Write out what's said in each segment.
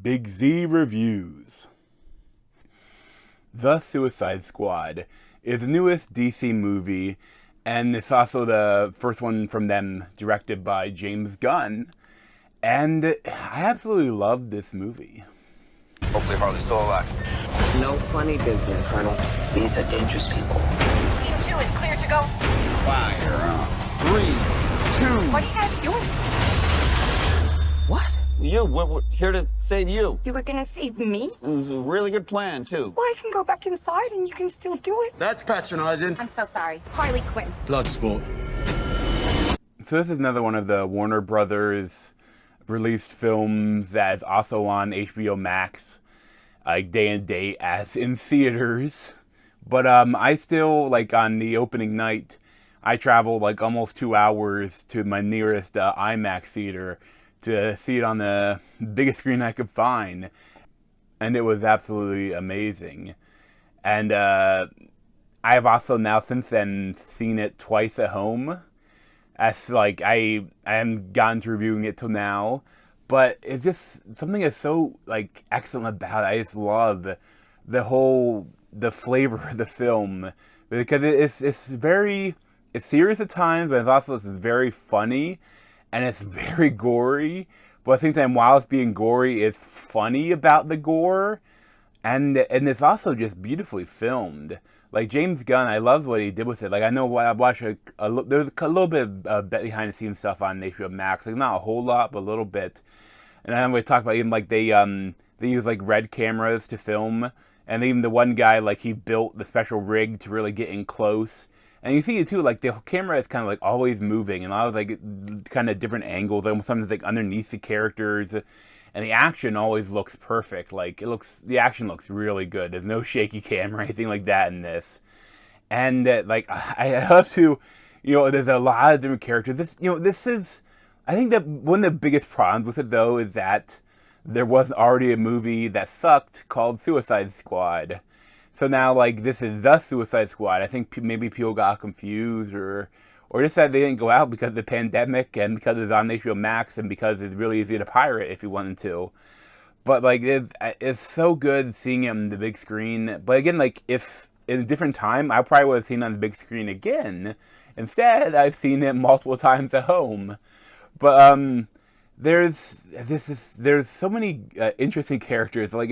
Big Z Reviews. The Suicide Squad is the newest DC movie, and it's also the first one from them directed by James Gunn. And I absolutely love this movie. Hopefully Harley's still alive. No funny business, Colonel. These are dangerous people. Team 2 is clear to go. Fire. 3, 2. What are you guys doing? What? We're here to save you. You were gonna save me? It was a really good plan, too. Well, I can go back inside and you can still do it. That's patronizing. I'm so sorry. Harley Quinn. Bloodsport. So this is another one of the Warner Brothers released films that is also on HBO Max, day and date as in theaters. But I still, on the opening night, I traveled almost 2 hours to my nearest IMAX theater to see it on the biggest screen I could find. And it was absolutely amazing. And I have also now since then seen it twice at home. As I haven't gotten to reviewing it till now, but it's just something that's so excellent about it. I just love the flavor of the film, because it's serious at times, but it's very funny, and it's very gory. But at the same time, while it's being gory, it's funny about the gore, and it's also just beautifully filmed. James Gunn, I love what he did with it. I know I watched there's a little bit of behind the scenes stuff on HBO Max. Not a whole lot, but a little bit. And I'm going to talk about even they use red cameras to film, and even the one guy he built the special rig to really get in close. And you see it too, the camera is kind of always moving, and a lot of kind of different angles, sometimes underneath the characters. And the action always looks perfect. The action looks really good. There's no shaky camera or anything like that in this. And I love to, there's a lot of different characters. This is, I think that one of the biggest problems with it though is that there was already a movie that sucked called Suicide Squad. So now this is the Suicide Squad. I think maybe people got confused or just that they didn't go out because of the pandemic and because it's on HBO Max and because it's really easy to pirate if you wanted to. But it's so good seeing it on the big screen. But again, if in a different time, I probably would have seen it on the big screen again. Instead, I've seen it multiple times at home. But there's so many interesting characters. But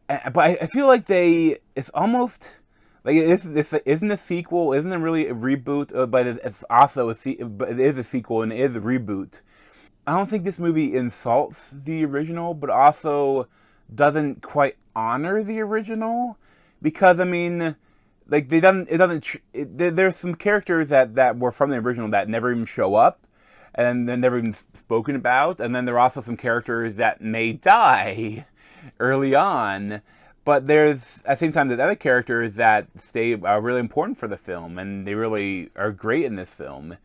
I feel it's almost. This isn't a sequel, isn't really a reboot, but it's also but it is a sequel and it is a reboot. I don't think this movie insults the original, but also doesn't quite honor the original, because there's some characters that were from the original that never even show up, and they're never even spoken about, and then there are also some characters that may die early on. But there's, at the same time, there's other characters that are really important for the film, and they really are great in this film.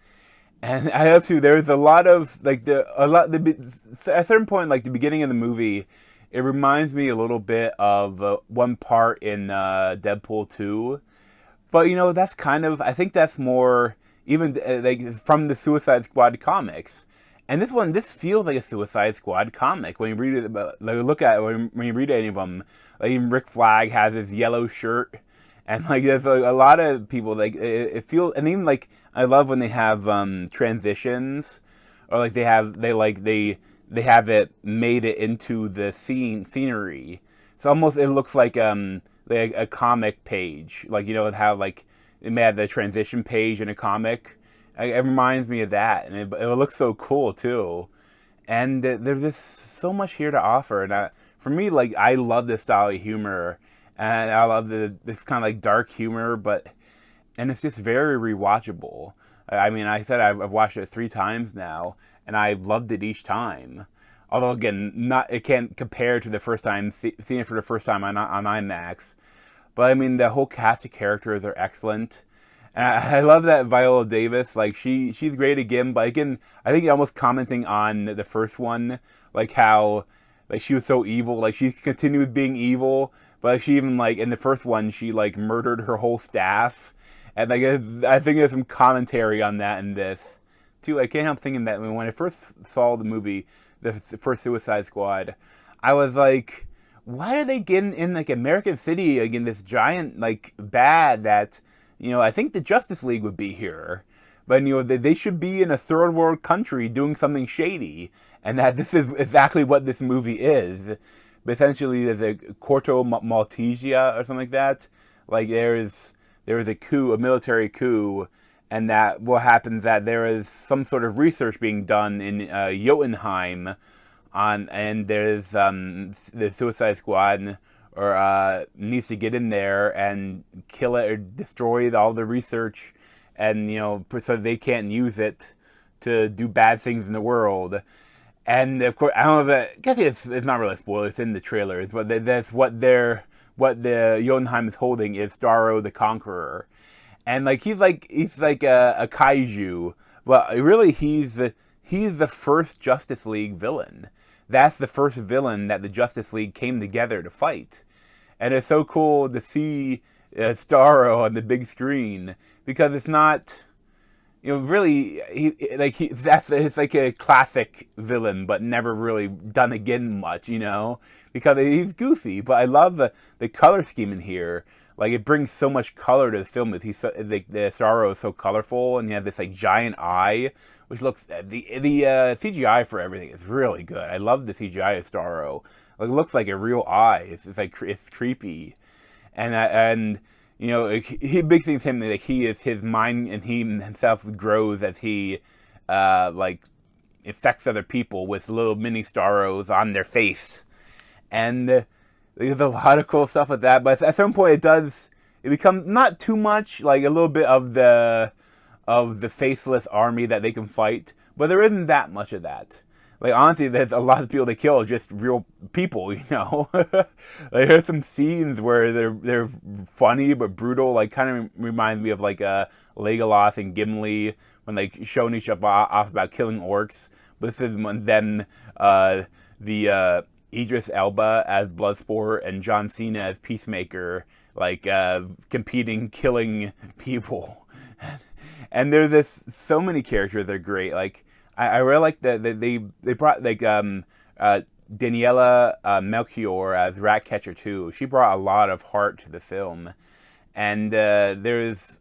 And I have to, there's a lot of, at a certain point, the beginning of the movie, it reminds me a little bit of one part in Deadpool 2. But, that's kind of, I think that's more, even, from the Suicide Squad comics. And this feels like a Suicide Squad comic when you read it. Look at it when you read any of them. Even Rick Flag has his yellow shirt, and there's a lot of people it feels. And even I love when they have transitions, or they have it made it into the scenery. So almost it looks like a comic page, how it may have the transition page in a comic. It reminds me of that, and it looks so cool too. And there's just so much here to offer. And for me, I love this style of humor, and I love this kind of dark humor, and it's just very rewatchable. I said I've watched it 3 times now, and I've loved it each time. Although again, it can't compare to the first time seeing it for the first time on IMAX. But the whole cast of characters are excellent. And I love that Viola Davis, she's great again, but again, I think almost commenting on the first one, how, she was so evil, she continued being evil, but she even, in the first one, she, murdered her whole staff, and, I think there's some commentary on that in this, too. I can't help thinking that when I first saw the movie, the first Suicide Squad, I was like, why are they getting in like American City again? This giant like bad that I think the Justice League would be here, but they should be in a third world country doing something shady, and that this is exactly what this movie is. But essentially, there's a Corto Maltesia or something like that. Like there is a coup, a military coup, and that what happens that there is some sort of research being done in Jotunheim, and there's the Suicide Squad needs to get in there and kill it or destroy all the research, and so they can't use it to do bad things in the world. And of course, I don't know if I guess it's not really a spoiler. It's in the trailers, but that's what the Jotunheim is holding is Starro the Conqueror, and like he's like a kaiju, but really he's the first Justice League villain. That's the first villain that the Justice League came together to fight, and it's so cool to see Starro on the big screen because it's not. Really, it's like a classic villain, but never really done again much, because he's goofy. But I love the color scheme in here. Like, it brings so much color to the film. The Starro is so colorful, and you have this like giant eye, which looks the CGI for everything is really good. I love the CGI of Starro. Like, it looks like a real eye. It's creepy, and he big things him like he is his mind and he himself grows as he affects other people with little mini Starros on their face, and there's a lot of cool stuff with that. But at some point it becomes not too much like a little bit of the faceless army that they can fight, but there isn't that much of that. Like, honestly, there's a lot of people they kill just real people, Like, there's some scenes where they're funny but brutal. Like, kind of reminds me of like Legolas and Gimli when like showing each other off about killing orcs. But this is when then the Idris Elba as Bloodsport and John Cena as Peacemaker, like competing, killing people. And there's so many characters that are great. Like, I really like that they brought like Daniela Melchior as Ratcatcher too. She brought a lot of heart to the film. And there's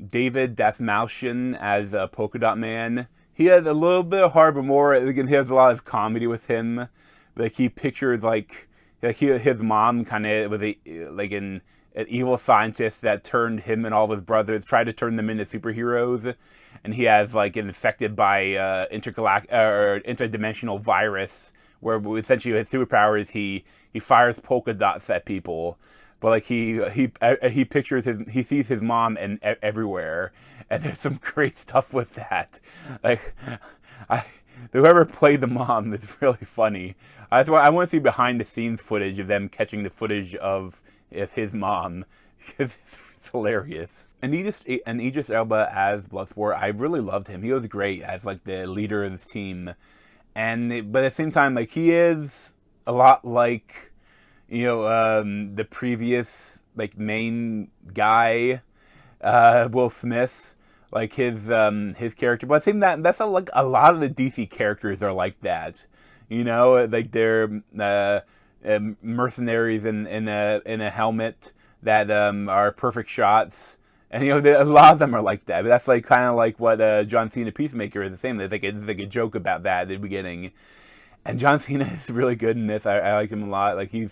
David Dastmalchian as Polka Dot Man. He has a little bit of heart, but more again, he has a lot of comedy with him. Like, he pictures his mom kind of was an evil scientist that turned him and all of his brothers, tried to turn them into superheroes, and he has like infected by interdimensional virus, where essentially his superpower is he fires polka dots at people, but like he pictures he sees his mom everywhere, and there's some great stuff with that. Like, whoever played the mom is really funny. That's why I want to see behind the scenes footage of them catching the footage of his mom, because it's hilarious. And Idris Elba as Bloodsport, I really loved him. He was great as like the leader of the team, but at the same time, like, he is a lot like the previous like main guy, Will Smith, like his character. But I think that's like a lot of the DC characters are like that, like they're mercenaries in a helmet that are perfect shots, and a lot of them are like that. But that's like kind of like what John Cena Peacemaker is the same. There's like a joke about that at the beginning, and John Cena is really good in this. I like him a lot. Like, he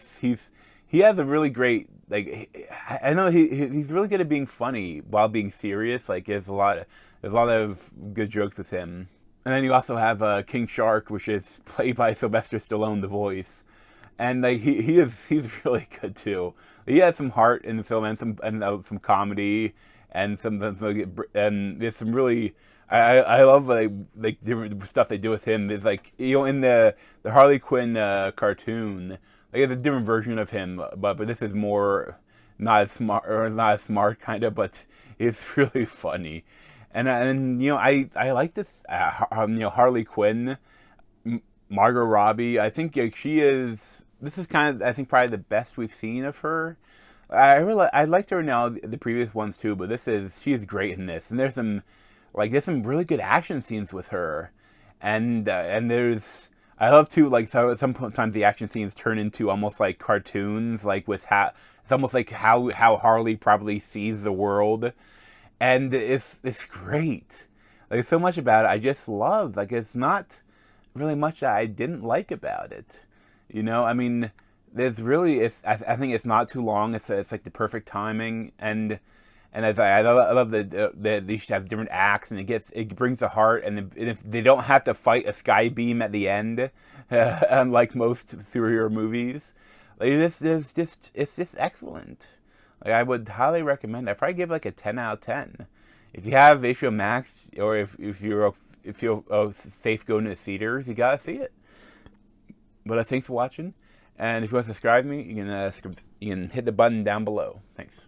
has a really great, like, I know he's really good at being funny while being serious. Like, there's a lot of good jokes with him. And then you also have King Shark, which is played by Sylvester Stallone, the voice. And like he's really good too. He has some heart in the film and some comedy and there's some really I love like different stuff they do with him. It's like in the Harley Quinn cartoon, like, it's a different version of him, but this is more not as smart kind of, but it's really funny. And I like this Harley Quinn, Margot Robbie. I think this is kind of, I think, probably the best we've seen of her. I liked her now the previous ones too, but she is great in this. And there's some really good action scenes with her, and there's I love to like sometimes the action scenes turn into almost like cartoons, like with how it's almost like how Harley probably sees the world, and it's great. Like so much about it I just love. Like it's not really much that I didn't like about it. You know, I mean, there's really I think it's not too long. It's like the perfect timing, and as I love that they should have different acts, and it brings the heart, and if they don't have to fight a sky beam at the end, unlike most superhero movies. Like it's just excellent. Like I would highly recommend it. I'd probably give like a 10 out of 10. If you have HBO Max, or if you're safe going to the theaters, you gotta see it. But thanks for watching, and if you want to subscribe to me, you can hit the button down below. Thanks.